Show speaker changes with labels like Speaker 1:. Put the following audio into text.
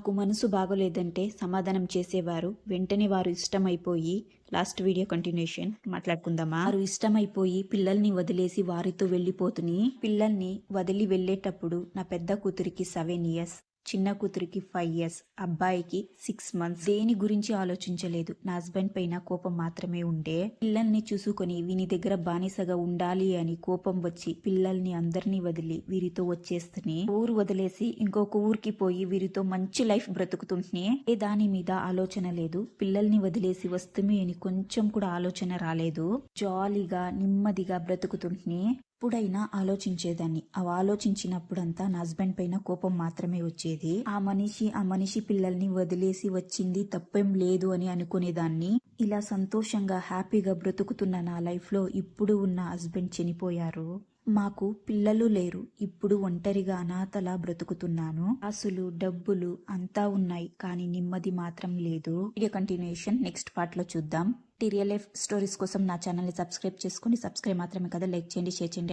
Speaker 1: నాకు మనసు బాగోలేదంటే సమాధానం చేసేవారు. వెంటనే వారు ఇష్టమైపోయి లాస్ట్ వీడియో కంటిన్యూషన్ మాట్లాడుకుందామా? వారు ఇష్టమైపోయి పిల్లల్ని వదిలేసి వారితో వెళ్ళిపోతుని. పిల్లల్ని వదిలి వెళ్ళేటప్పుడు నా పెద్ద కూతురికి 7 ఇయర్స్, చిన్న కూతురికి 5 ఇయర్స్, అబ్బాయికి 6 మంత్స్. దేని గురించి ఆలోచించలేదు. నా హస్బెండ్ పైన కోపం మాత్రమే ఉండే. పిల్లల్ని చూసుకొని వీని దగ్గర బానిసగా ఉండాలి అని కోపం వచ్చి పిల్లల్ని అందరినీ వదిలి వీరితో వచ్చేస్తని ఊరు వదిలేసి ఇంకొక ఊరికి పోయి వీరితో మంచి లైఫ్ బ్రతుకుతుంటే ఏ దాని మీద ఆలోచన లేదు. పిల్లల్ని వదిలేసి వస్తుంది అని కొంచెం కూడా ఆలోచన రాలేదు. జాలీగా నెమ్మదిగా బ్రతుకుతుంటే ఎప్పుడైనా ఆలోచించేదాన్ని. అవి ఆలోచించినప్పుడంతా నా హస్బెండ్ పైన కోపం మాత్రమే వచ్చేది. ఆ మనిషి పిల్లల్ని వదిలేసి వచ్చింది తప్పేం లేదు అని అనుకునేదాన్ని. ఇలా సంతోషంగా హ్యాపీగా బ్రతుకుతున్న నా లైఫ్ లో ఇప్పుడు ఉన్న హస్బెండ్ చనిపోయారు. మాకు పిల్లలు లేరు. ఇప్పుడు ఒంటరిగా అనాథలా బ్రతుకుతున్నాను. ఆస్తులు డబ్బులు అంతా ఉన్నాయి, కానీ నెమ్మది మాత్రం లేదు. వీడియో కంటిన్యూషన్ నెక్స్ట్ పార్ట్ లో చూద్దాం. రియల్ లైఫ్ స్టోరీస్ కోసం నా ఛానల్ ని సబ్స్క్రైబ్ చేసుకుని, సబ్స్క్రైబ్ మాత్రమే కదా లైక్ చేయండి, షేర్ చేయండి.